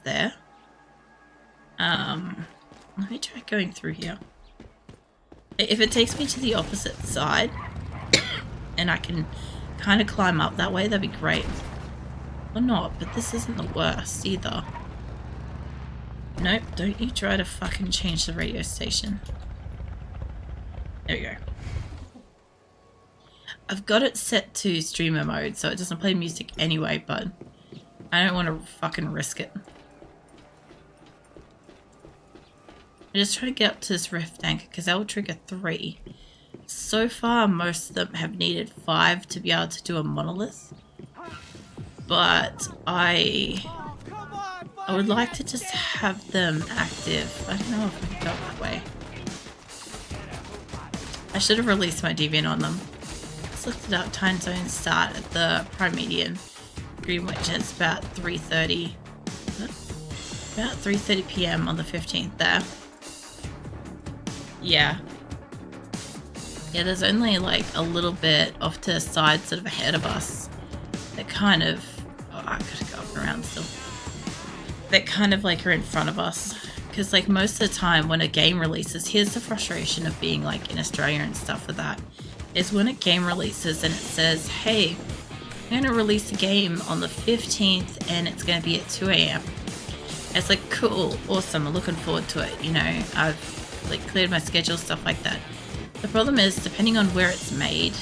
there. Let me try going through here. If it takes me to the opposite side and I can kind of climb up that way, that'd be great. Or not, but this isn't the worst either. Nope, don't you try to fucking change the radio station. There we go. I've got it set to streamer mode, so it doesn't play music anyway, but I don't want to fucking risk it. I'm just trying to get up to this rift anchor because that will trigger 3. So far, most of them have needed 5 to be able to do a monolith. But I would like to just have them active. I don't know if I can go that way. I should have released my deviant on them. Just looked it up. Time zone start at the prime median. Greenwich is about 3:30. About 3:30 p.m. on the 15th there. Yeah. Yeah, there's only like a little bit off to the side sort of ahead of us that kind of... Oh, I gotta go up and around still. That kind of like are in front of us. Because like most of the time when a game releases, here's the frustration of being like in Australia and stuff with that, is when a game releases and it says, hey, I'm going to release a game on the 15th and it's going to be at 2 a.m. It's like, cool, awesome, I'm looking forward to it, you know, I've like cleared my schedule, stuff like that. The problem is, depending on where it's made,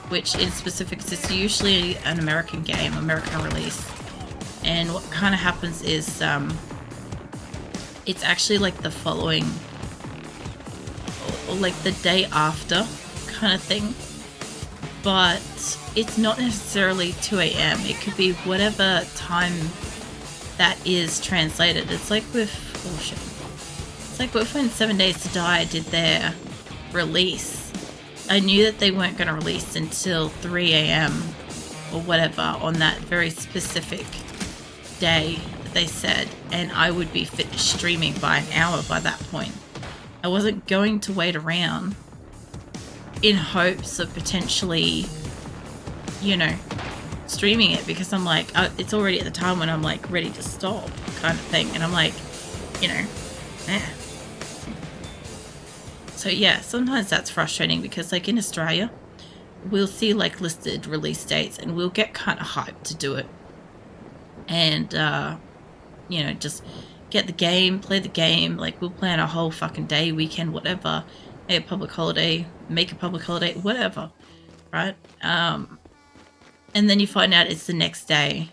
which in specifics is usually an American game, American release, and what kind of happens is it's actually like the following, or like the day after kind of thing, but it's not necessarily 2 a.m. It could be whatever time that is translated. It's like with, oh shit. It's like with when 7 Days to Die did their release. I knew that they weren't going to release until 3 a.m. or whatever on that very specific day that they said, and I would be finished streaming by an hour by that point. I wasn't going to wait around in hopes of potentially, you know, streaming it, because I'm like, it's already at the time when I'm like ready to stop kind of thing, and I'm like, you know, eh. So yeah, sometimes that's frustrating because like in Australia, we'll see like listed release dates and we'll get kind of hyped to do it. And, you know, just get the game, play the game, like we'll plan a whole fucking day, weekend, whatever, a public holiday, make a public holiday, whatever, right? And then you find out it's the next day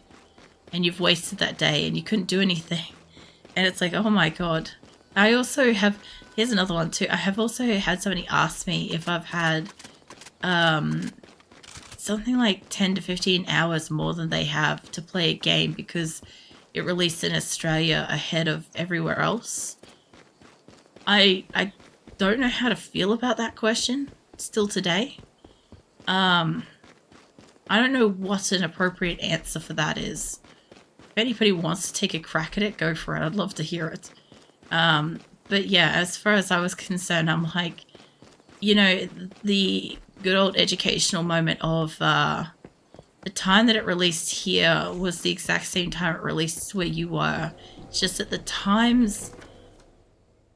and you've wasted that day and you couldn't do anything. And it's like, oh my God. I also have, here's another one too. I have also had somebody ask me if I've had something like 10 to 15 hours more than they have to play a game because it released in Australia ahead of everywhere else. I don't know how to feel about that question still today. I don't know what an appropriate answer for that is. If anybody wants to take a crack at it, go for it. I'd love to hear it. But yeah, as far as I was concerned, I'm like, you know, the good old educational moment of the time that it released here was the exact same time it released where you were. It's just that the times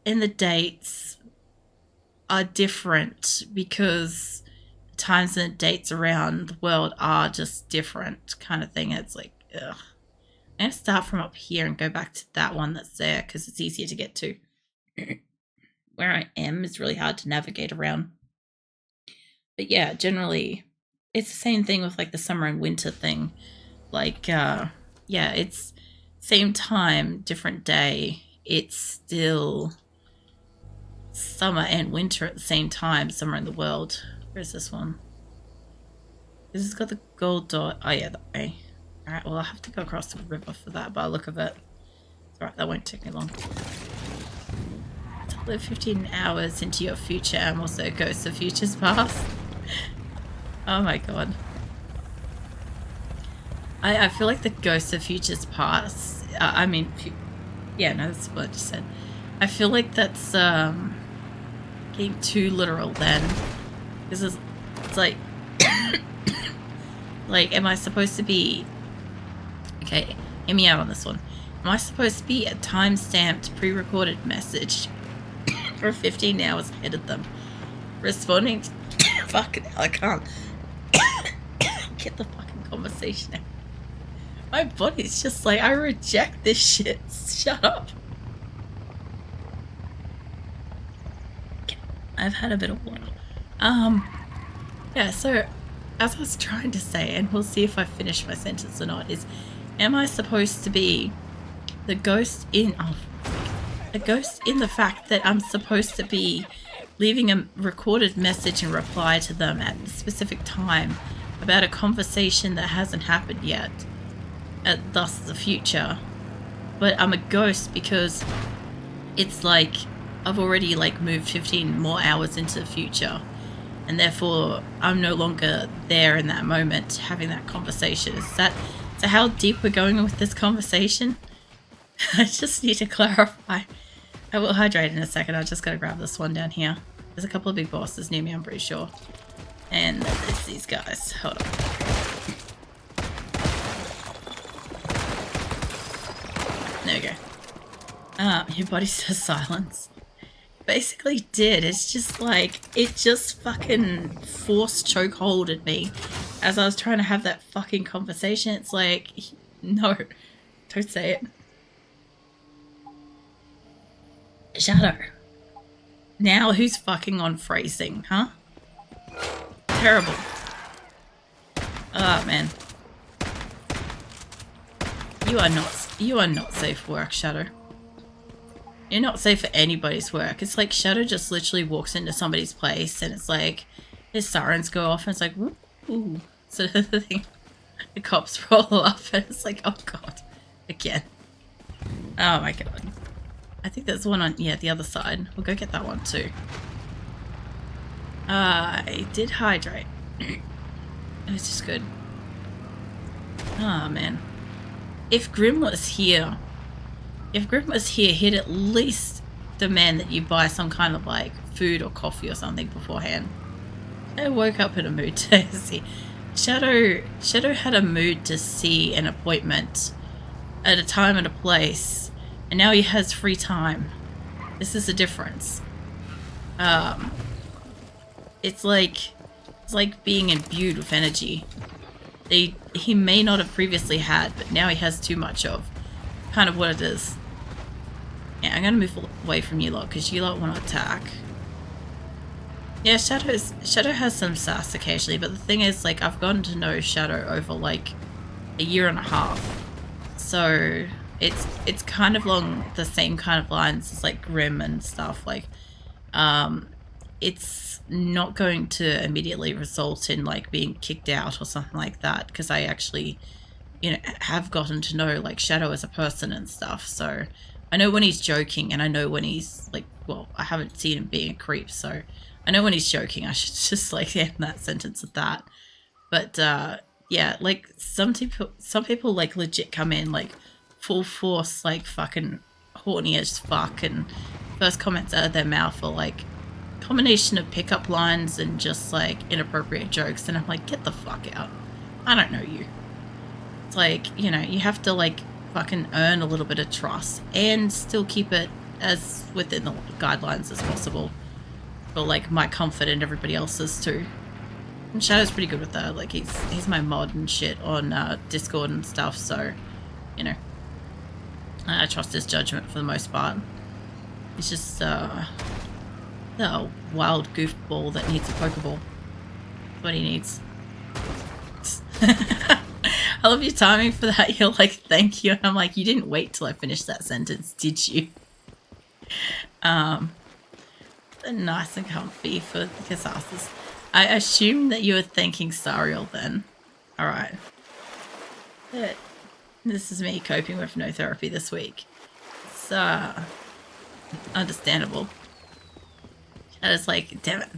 and the dates are different because the times and the dates around the world are just different kind of thing. It's like, ugh. I'm going to start from up here and go back to that one that's there because it's easier to get to. Where I am is really hard to navigate around. But yeah, generally, it's the same thing with like the summer and winter thing. Like, yeah, it's same time, different day. It's still summer and winter at the same time, somewhere in the world. Where's this one? This has got the gold dot. Oh yeah, that way. Alright, well I'll have to go across the river for that by the look of it. Alright, that won't take me long. To live 15 hours into your future and also Ghosts of Futures Past. Oh my god. I feel like the Ghosts of Futures Past, I mean, yeah, no, that's what I just said. I feel like that's getting too literal then. Because it's like, like, am I supposed to be... Okay, hear me out on this one. Am I supposed to be a time-stamped, pre-recorded message for 15 hours ahead of them? Responding to... Fucking hell, I can't. Get the fucking conversation out. My body's just like, I reject this shit. Shut up. Okay. I've had a bit of water. Yeah, so as I was trying to say, and we'll see if I finish my sentence or not, is am I supposed to be the ghost in a ghost in the fact that I'm supposed to be leaving a recorded message and reply to them at a specific time about a conversation that hasn't happened yet, thus the future, but I'm a ghost because it's like I've already like moved 15 more hours into the future, and therefore I'm no longer there in that moment having that conversation. So how deep we're going with this conversation? I just need to clarify. I will hydrate in a second. I just gotta grab this one down here. There's a couple of big bosses near me, I'm pretty sure. And there's these guys. Hold on. There we go. Your body says silence. Basically did. It's just like, it just fucking force chokeholded me as I was trying to have that fucking conversation. It's like, no, don't say it. Shadow. Now who's fucking on phrasing, huh? Terrible. Oh man. You are not safe for work, Shadow. You're not safe for anybody's work. It's like Shadow just literally walks into somebody's place and it's like his sirens go off and it's like whoop, ooh, sort of thing. The cops roll up and it's like, oh god, again. Oh my god. I think there's one on, yeah, the other side. We'll go get that one too. I did hydrate. It was just good. Oh man. If Grim was here, he'd at least demand that you buy some kind of like food or coffee or something beforehand. I woke up in a mood to see. Shadow had a mood to see an appointment at a time and a place, and now he has free time. This is the difference. It's like being imbued with energy. He may not have previously had, but now he has too much of. Kind of what it is. Yeah, I'm gonna move away from you lot because you lot want to attack. Yeah, Shadow has some sass occasionally, but the thing is, like, I've gotten to know Shadow over like a year and a half, so it's kind of along the same kind of lines as like Grim and stuff. Like, it's not going to immediately result in like being kicked out or something like that, because I actually, you know, have gotten to know like Shadow as a person and stuff. So I know when he's joking and I know when he's like, well, I haven't seen him being a creep, so I know when he's joking. I should just like end that sentence at that. But yeah, like some people like legit come in like full force, like fucking horny as fuck, and first comments out of their mouth are like combination of pickup lines and just like inappropriate jokes, and I'm like, get the fuck out. I don't know you. It's like, you know, you have to like fucking earn a little bit of trust and still keep it as within the guidelines as possible for like my comfort and everybody else's too. And Shadow's pretty good with that. Like he's my mod and shit on Discord and stuff, so you know, I trust his judgment for the most part. He's just the wild goofball that needs a Pokeball. That's what he needs. I love your timing for that. You're like, thank you. And I'm like, you didn't wait till I finished that sentence, did you? Nice and comfy for the Casasas. I assume that you were thanking Sariel then. Alright. This is me coping with no therapy this week. It's understandable. It's like, damn it.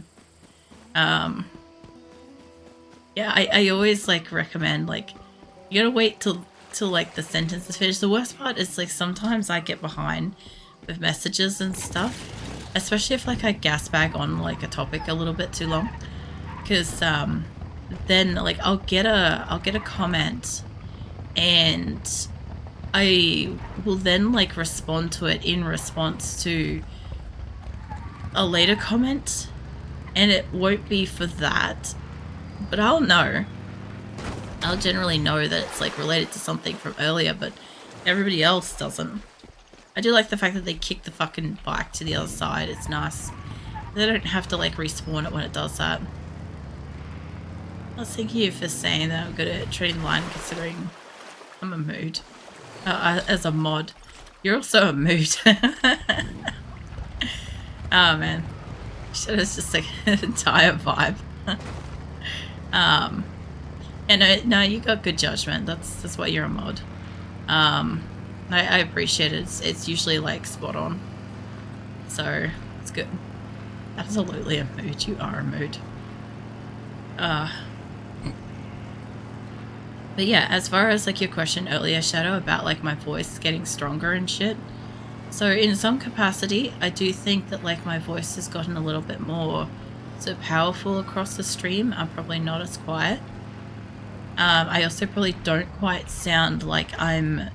Yeah, I always like recommend like you gotta wait till like the sentence is finished. The worst part is like sometimes I get behind with messages and stuff, especially if like I gas bag on like a topic a little bit too long, because then like I'll get a comment and I will then like respond to it in response to a later comment, and it won't be for that, but I'll know. I'll generally know that it's like related to something from earlier, but everybody else doesn't. I do like the fact that they kick the fucking bike to the other side. It's nice. They don't have to like respawn it when it does that. Well, thank you for saying that. I'm good at treading the line considering I'm a mood. As a mod. You're also a mood. Oh man. Shit, it's just like an entire vibe. And no, you got good judgment. That's why you're a mod. I appreciate it. It's usually like spot on. So it's good. Absolutely a mood. You are a mood. But yeah, as far as like your question earlier, Shadow, about like my voice getting stronger and shit. So in some capacity, I do think that like my voice has gotten a little bit more so powerful across the stream. I'm probably not as quiet. I also probably don't quite sound like I'm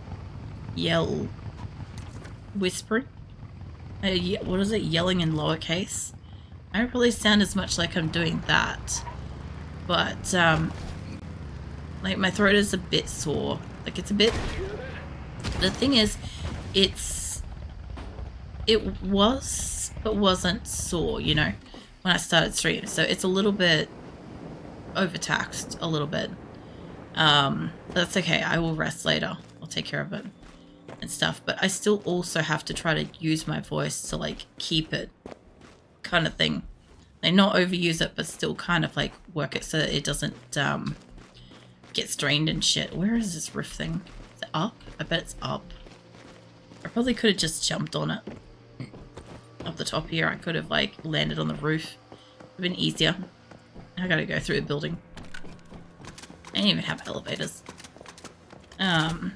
whispering. What is it? Yelling in lowercase. I don't really sound as much like I'm doing that. But like my throat is a bit sore. Like it's a bit. The thing is, it was but wasn't sore, you know, when I started streaming. So it's a little bit overtaxed, a little bit. That's okay. I will rest later. I'll take care of it and stuff. But I still also have to try to use my voice to like keep it, kind of thing. Like not overuse it, but still kind of like work it so that it doesn't get strained and shit. Where is this roof thing? Is it up? I bet it's up. I probably could have just jumped on it. Up the top here, I could have like landed on the roof. Would have been easier. I gotta go through the building. I don't even have elevators. A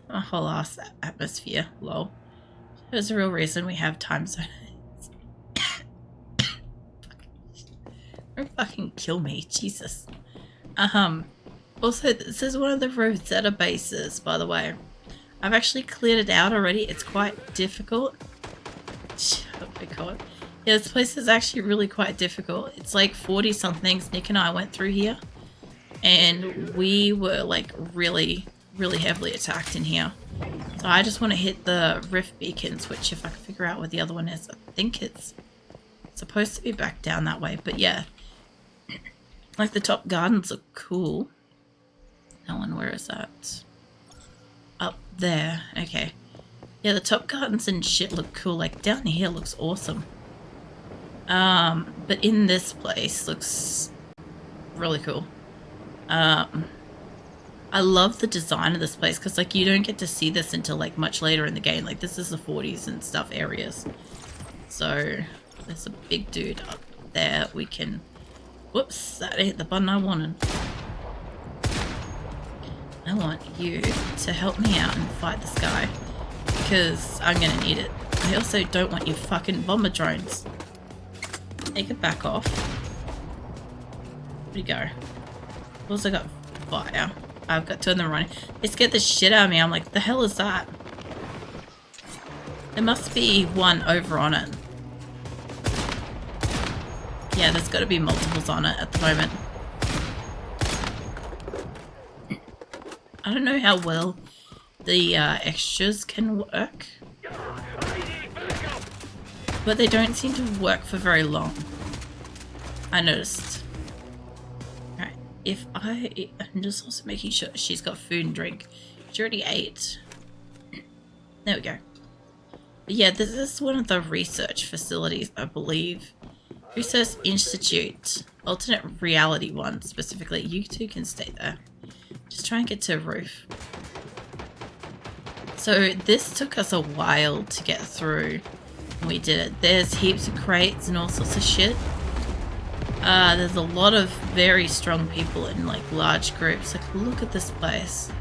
whole ass atmosphere. Lol. There's a real reason we have time zones. Don't fucking kill me, Jesus. Also, this is one of the Rosetta bases, by the way. I've actually cleared it out already. It's quite difficult. Oh my god. Yeah, this place is actually really quite difficult. It's like 40 somethings. Nick and I went through here. And we were like really, really heavily attacked in here. So I just want to hit the rift beacons, which if I can figure out what the other one is, I think it's supposed to be back down that way. But yeah. Like the top gardens look cool. That one, where is that? Up there. Okay. Yeah, the top gardens and shit look cool. Like down here looks awesome. But in this place looks really cool. I love the design of this place because like you don't get to see this until like much later in the game. Like this is the 40s and stuff areas. So there's a big dude up there. We can. Whoops, that ain't the button I wanted. I want you to help me out and fight this guy because I'm gonna need it. I also don't want you fucking bomber drones. Take it back off. Where'd he go? I've also got fire. I've got two of them running. They scared the shit out of me. I'm like, the hell is that? There must be one over on it. Yeah, there's got to be multiples on it at the moment. I don't know how well the extras can work. But they don't seem to work for very long. I noticed. Alright, I'm just also making sure she's got food and drink. She already ate. There we go. But yeah, this is one of the research facilities, I believe. Research Institute. Alternate reality one, specifically. You two can stay there. Just try and get to a roof. So this took us a while to get through. We did it. There's heaps of crates and all sorts of shit. There's a lot of very strong people in like large groups. Like, look at this place.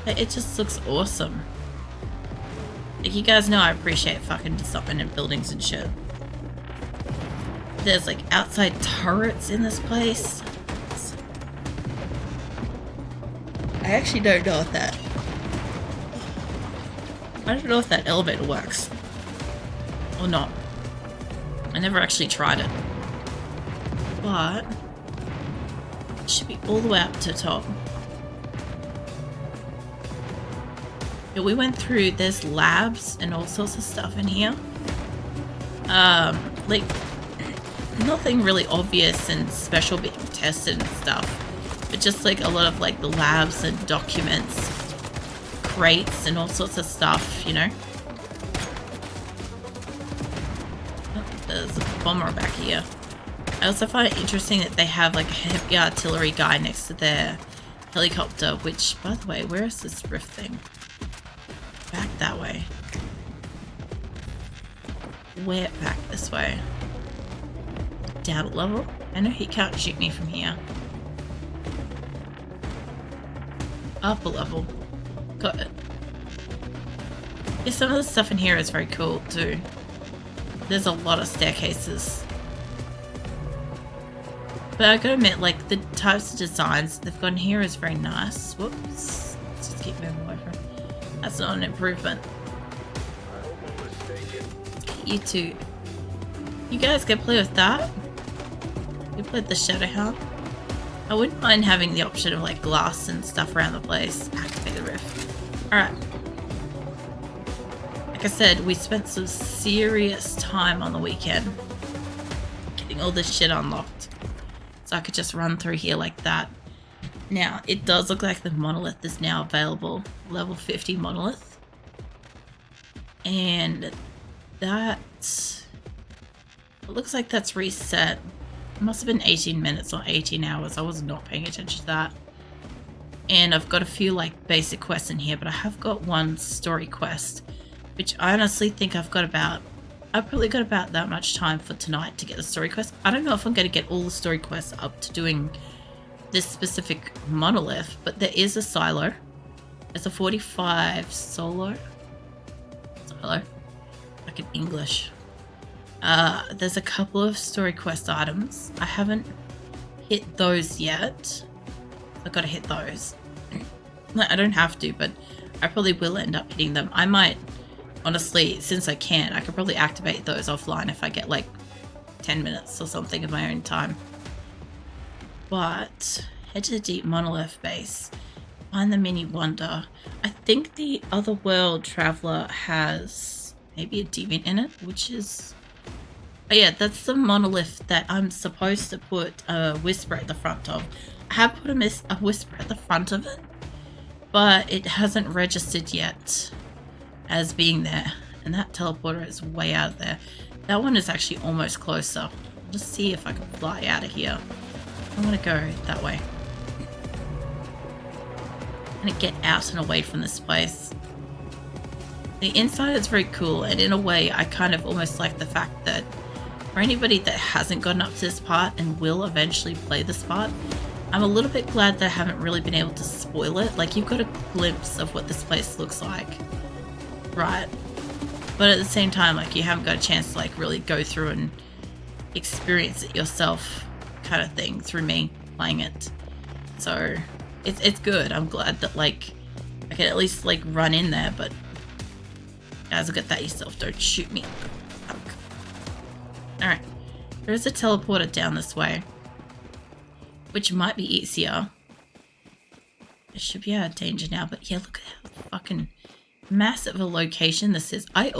It just looks awesome. Like, you guys know I appreciate fucking design and buildings and shit. There's like outside turrets in this place. I actually don't know if that... I don't know if that elevator works. Or not. I never actually tried it. But... it should be all the way up to the top. Yeah, we went through... there's labs and all sorts of stuff in here. Like... nothing really obvious and special being tested and stuff. But just like a lot of like the labs and documents, crates and all sorts of stuff, you know. Oh, there's a bomber back here. I also find it interesting that they have like a heavy artillery guy next to their helicopter, which, by the way, where is this rift thing? Back that way. Where? Back this way. Down level? I know he can't shoot me from here. Up a level. Got it. Yeah, some of the stuff in here is very cool too. There's a lot of staircases. But I gotta admit, like, the types of designs they've got in here is very nice. Whoops. Let's just keep moving away from it. That's not an improvement. You two. You guys can play with that? You played the Shadowhound? I wouldn't mind having the option of like glass and stuff around the place. Activate the rift. Alright. Like I said, we spent some serious time on the weekend getting all this shit unlocked. So I could just run through here like that. Now, it does look like the monolith is now available. Level 50 monolith. And that... it looks like that's reset. It must have been 18 minutes or 18 hours. I was not paying attention to that. And I've got a few like basic quests in here, but I have got one story quest, which I honestly think I've probably got about that much time for tonight to get the story quest. I don't know if I'm going to get all the story quests up to doing this specific monolith, but there is a silo. It's a 45 silo. Like in English. There's a couple of story quest items. I haven't hit those yet. I've got to hit those. I don't have to, but I probably will end up hitting them. I might, honestly, since I can, I could probably activate those offline if I get like 10 minutes or something of my own time. But head to the Deep Monolith base. Find the mini wonder. I think the Otherworld Traveler has maybe a deviant in it, which is... oh yeah, that's the monolith that I'm supposed to put a whisper at the front of. I have put a whisper at the front of it, but it hasn't registered yet as being there. And that teleporter is way out there. That one is actually almost closer. I'll just see if I can fly out of here. I want to go that way. I'm gonna get out and away from this place. The inside is very cool, and in a way I kind of almost like the fact that for anybody that hasn't gotten up to this part and will eventually play this part, I'm a little bit glad that I haven't really been able to spoil it. Like, you've got a glimpse of what this place looks like, right? But at the same time, like, you haven't got a chance to like really go through and experience it yourself, kind of thing, through me playing it. So it's good. I'm glad that like I can at least like run in there, but guys, look at that yourself. Don't shoot me. Alright, there's a teleporter down this way, which might be easier. It should be out of danger now, but yeah, look at how fucking massive a location this is. I'm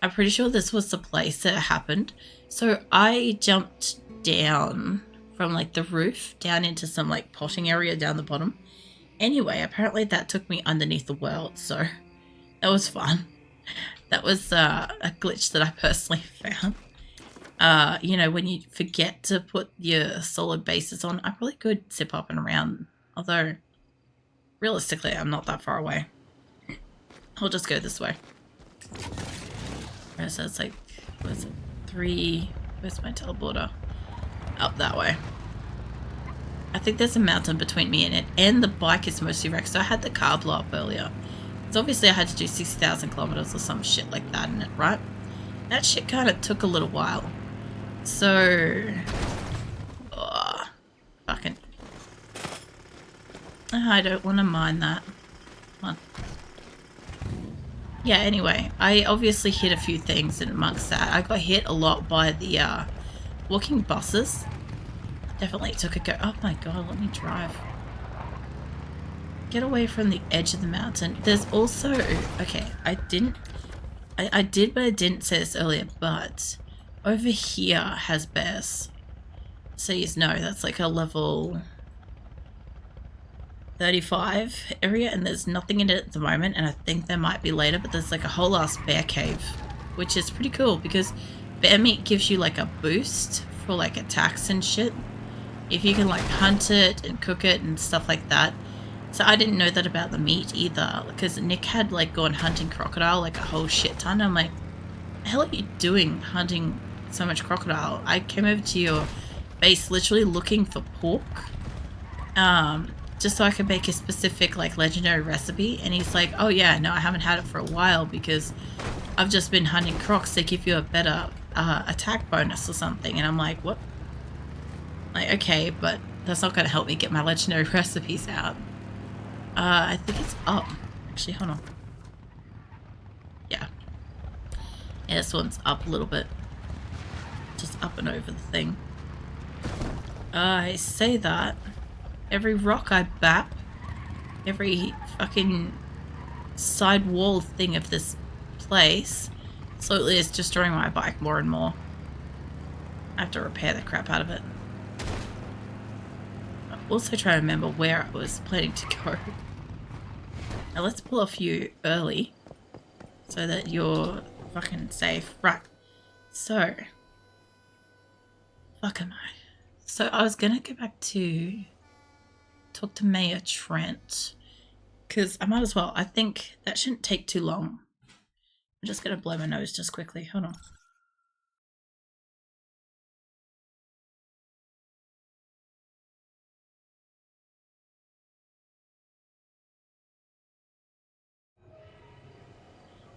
pretty sure this was the place that it happened. So I jumped down from like the roof down into some like potting area down the bottom. Anyway, apparently that took me underneath the world, so that was fun. That was a glitch that I personally found. You know, when you forget to put your solid bases on, I probably could zip up and around. Although, realistically, I'm not that far away. I'll just go this way. So it's like, what is it? 3... where's my teleporter? Up that way. I think there's a mountain between me and it, and the bike is mostly wrecked. So I had the car blow up earlier. So obviously I had to do 60,000 kilometers or some shit like that in it, right? That shit kind of took a little while. So... fucking... I don't want to mind that. Come on. Yeah, anyway, I obviously hit a few things, and amongst that, I got hit a lot by the walking buses. Definitely took a go. Oh my god, let me drive. Get away from the edge of the mountain. There's also... Okay, I did, but I didn't say this earlier, but over here has bears. So you know, that's like a level 35 area, and there's nothing in it at the moment, and I think there might be later, but there's like a whole ass bear cave, which is pretty cool because bear meat gives you like a boost for like attacks and shit if you can like hunt it and cook it and stuff like that. So I didn't know that about the meat either, because Nick had like gone hunting crocodile like a whole shit ton. I'm like, the hell are you doing hunting so much crocodile? I came over to your base literally looking for pork, just so I could make a specific like legendary recipe. And he's like, oh yeah, no, I haven't had it for a while because I've just been hunting crocs. They give you a better attack bonus or something. And I'm like, what? Like, okay, but that's not going to help me get my legendary recipes out. I think it's up. Actually, hold on. Yeah. Yeah, this one's up a little bit. Just up and over the thing. I say that. Every rock I bap, every fucking side wall thing of this place slowly is destroying my bike more and more. I have to repair the crap out of it. I'm also trying to remember where I was planning to go. Now let's pull off you early so that you're fucking safe. Right. So. Fuck am I? So I was gonna go back to talk to Mayor Trent. Because I might as well. I think that shouldn't take too long. I'm just gonna blow my nose just quickly. Hold on.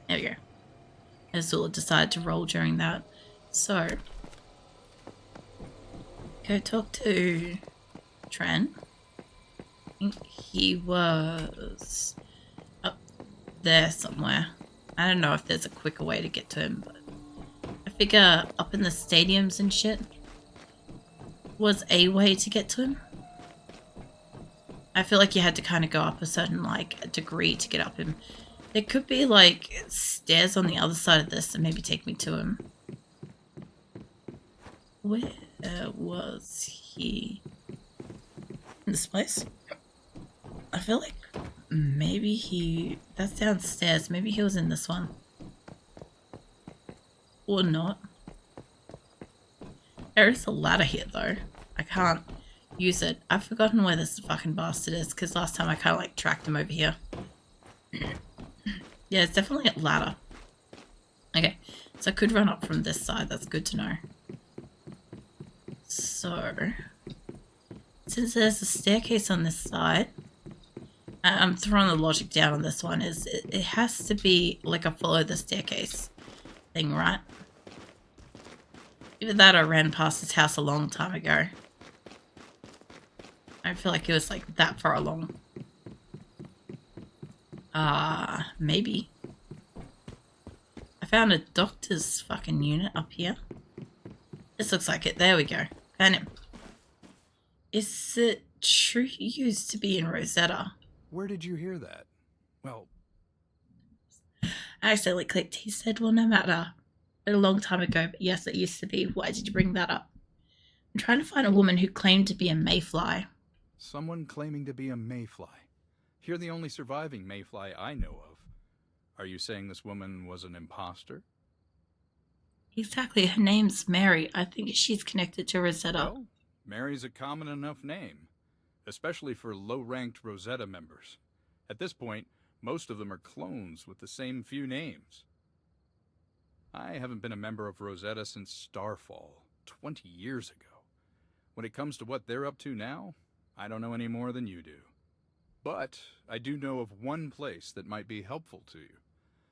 There we go. Azula decided to roll during that. So, go talk to Trent. I think he was up there somewhere. I don't know if there's a quicker way to get to him, but I figure up in the stadiums and shit was a way to get to him. I feel like you had to kind of go up a certain like degree to get up him. There could be like stairs on the other side of this and maybe take me to him. Where was he? In this place? I feel like maybe that's downstairs. Maybe he was in this one. Or not. There is a ladder here though. I can't use it. I've forgotten where this fucking bastard is because last time I kind of like tracked him over here. Yeah, it's definitely a ladder. Okay, so I could run up from this side. That's good to know. So, since there's a staircase on this side, I'm throwing the logic down on this one. Is it has to be like a follow the staircase thing, right? Either that or I ran past his house a long time ago. I feel like it was like that far along. Maybe. I found a doctor's fucking unit up here. This looks like it. There we go. Found him. Is it true you used to be in Rosetta? Where did you hear that? Well, I accidentally clicked. He said, well, no matter. A long time ago, but yes, it used to be. Why did you bring that up? I'm trying to find a woman who claimed to be a mayfly. someone claiming to be a mayfly. You're the only surviving mayfly I know of. Are you saying this woman was an imposter? Exactly. Her name's Mary. I think she's connected to Rosetta. Well, Mary's a common enough name, especially for low-ranked Rosetta members. At this point, most of them are clones with the same few names. I haven't been a member of Rosetta since Starfall, 20 years ago. When it comes to what they're up to now, I don't know any more than you do. But I do know of one place that might be helpful to you.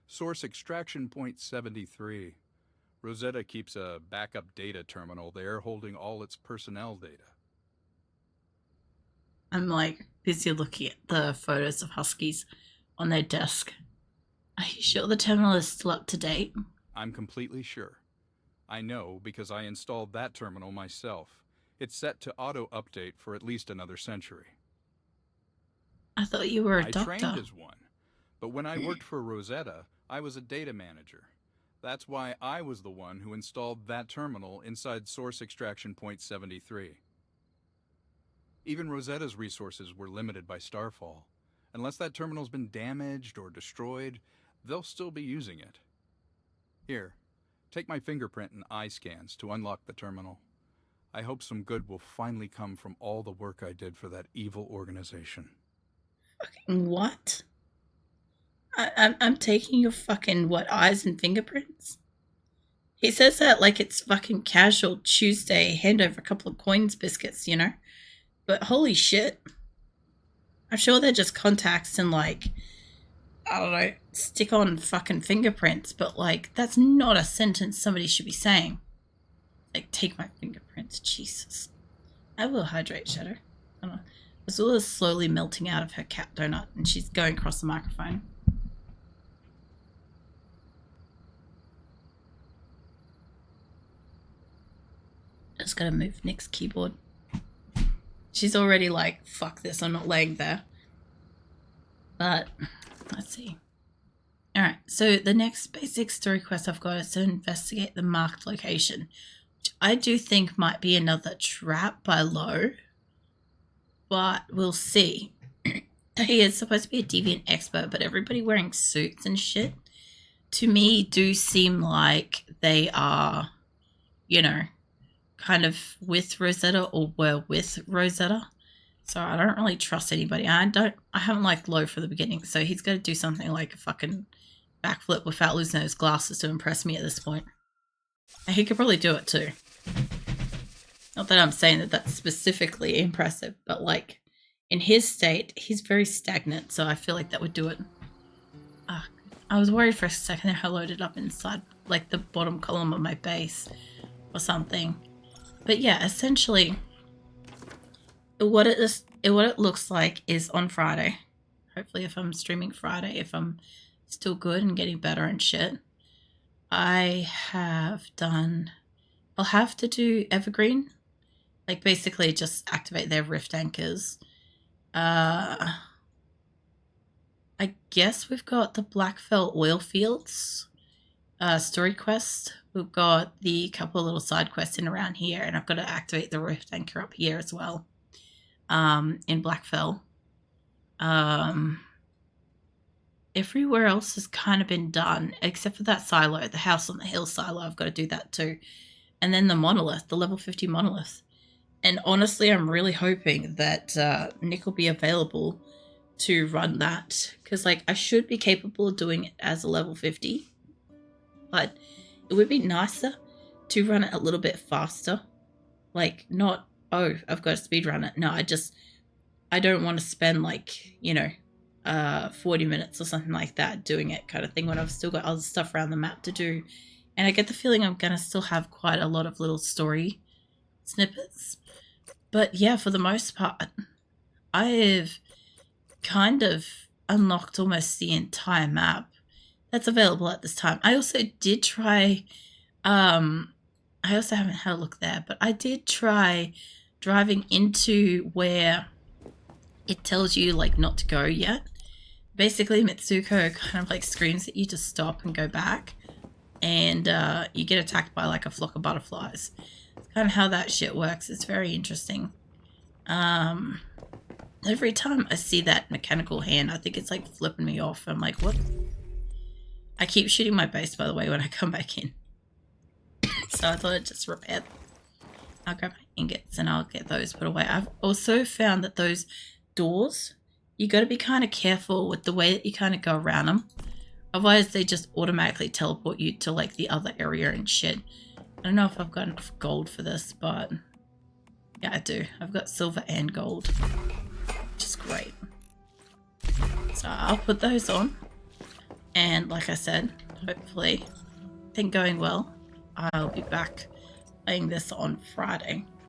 Source Extraction Point 73. Rosetta keeps a backup data terminal there holding all its personnel data. I'm like busy looking at the photos of huskies on their desk. Are you sure the terminal is still up to date? I'm completely sure. I know because I installed that terminal myself. It's set to auto-update for at least another century. I thought you were a I doctor. trained as one, but when I worked for Rosetta, I was a data manager. That's why I was the one who installed that terminal inside Source Extraction Point 73. Even Rosetta's resources were limited by Starfall. Unless that terminal's been damaged or destroyed, they'll still be using it. Here, take my fingerprint and eye scans to unlock the terminal. I hope some good will finally come from all the work I did for that evil organization. Fucking what? I'm taking your fucking, what, eyes and fingerprints? He says that like it's fucking casual Tuesday, hand over a couple of coins biscuits, you know? But holy shit. I'm sure they're just contacts and like, I don't know, stick on fucking fingerprints, but like, that's not a sentence somebody should be saying. Like, take my fingerprints, Jesus. I will hydrate, Shadow. I don't know. Azula's slowly melting out of her cat donut and she's going across the microphone. Just gotta move Nick's keyboard. She's already like, fuck this, I'm not laying there. But, let's see. Alright, so the next basic story quest I've got is to investigate the marked location, which I do think might be another trap by Lowe. But we'll see. He is supposed to be a deviant expert, but everybody wearing suits and shit, to me, do seem like they are, you know, kind of with Rosetta or were with Rosetta. So I don't really trust anybody. I haven't liked Lowe from the beginning, so he's got to do something like a fucking backflip without losing those glasses to impress me at this point. And he could probably do it too. Not that I'm saying that that's specifically impressive, but like in his state, he's very stagnant, so I feel like that would do it. I was worried for a second that I loaded up inside like the bottom column of my base or something. But yeah, essentially what it looks like is on Friday. Hopefully if I'm streaming Friday, if I'm still good and getting better and shit. I'll have to do Evergreen. Like basically just activate their rift anchors. I guess we've got the Blackfell oil fields story quest. We've got the couple of little side quests in around here, and I've got to activate the rift anchor up here as well. In Blackfell. Everywhere else has kind of been done, except for that silo, the house on the hill silo. I've got to do that too. And then the monolith, the level 50 monolith. And honestly, I'm really hoping that Nick will be available to run that. Because like I should be capable of doing it as a level 50. But it would be nicer to run it a little bit faster. Like not, oh, I've got to speed run it. No, I don't want to spend like, 40 minutes or something like that doing it kind of thing when I've still got other stuff around the map to do. And I get the feeling I'm going to still have quite a lot of little story snippets. But yeah, for the most part, I've kind of unlocked almost the entire map that's available at this time. I also did try, I also haven't had a look there, but I did try driving into where it tells you like not to go yet. Basically, Mitsuko kind of like screams at you to stop and go back, and you get attacked by like a flock of butterflies. It's kind of how that shit works. It's very interesting. Every time I see that mechanical hand, I think it's like flipping me off. I'm like, what? I keep shooting my base, by the way, when I come back in. So I thought I'd just repair them. I'll grab my ingots and I'll get those put away. I've also found that those doors, you got to be kind of careful with the way that you kind of go around them. Otherwise, they just automatically teleport you to like the other area and shit. I don't know if I've got enough gold for this, but yeah, I do. I've got silver and gold, which is great. So I'll put those on. And like I said, hopefully, I think going well, I'll be back playing this on Friday.